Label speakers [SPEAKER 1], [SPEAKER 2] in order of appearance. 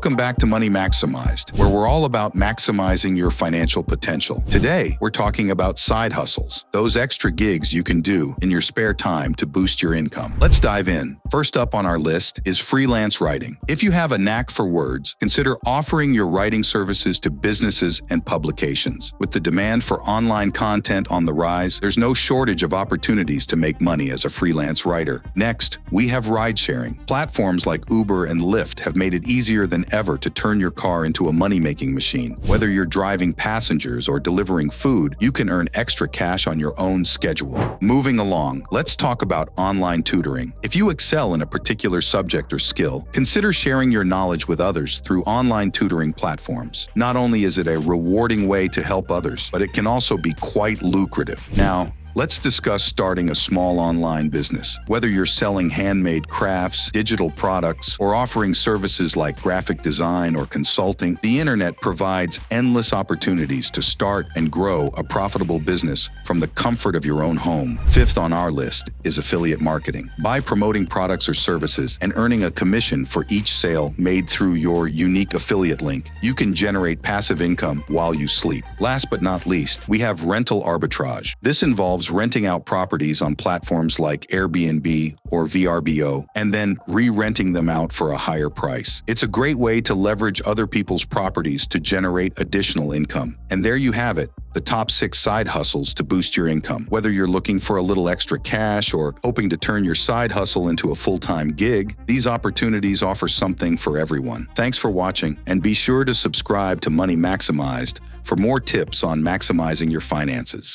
[SPEAKER 1] Welcome back to Money Maximized, where we're all about maximizing your financial potential. Today, we're talking about side hustles, those extra gigs you can do in your spare time to boost your income. Let's dive in. First up on our list is freelance writing. If you have a knack for words, consider offering your writing services to businesses and publications. With the demand for online content on the rise, there's no shortage of opportunities to make money as a freelance writer. Next, we have ride-sharing. Platforms like Uber and Lyft have made it easier than ever to turn your car into a money-making machine. Whether you're driving passengers or delivering food, you can earn extra cash on your own schedule. Moving along, let's talk about online tutoring. If you excel in a particular subject or skill, consider sharing your knowledge with others through online tutoring platforms. Not only is it a rewarding way to help others, but it can also be quite lucrative. Now, let's discuss starting a small online business. Whether you're selling handmade crafts, digital products, or offering services like graphic design or consulting, the internet provides endless opportunities to start and grow a profitable business from the comfort of your own home. Fifth on our list is affiliate marketing. By promoting products or services and earning a commission for each sale made through your unique affiliate link, you can generate passive income while you sleep. Last but not least, we have rental arbitrage. This involves renting out properties on platforms like Airbnb or VRBO and then re-renting them out for a higher price. It's a great way to leverage other people's properties to generate additional income. And there you have it, the top 6 side hustles to boost your income. Whether you're looking for a little extra cash or hoping to turn your side hustle into a full-time gig, these opportunities offer something for everyone. Thanks for watching, and be sure to subscribe to Money Maximized for more tips on maximizing your finances.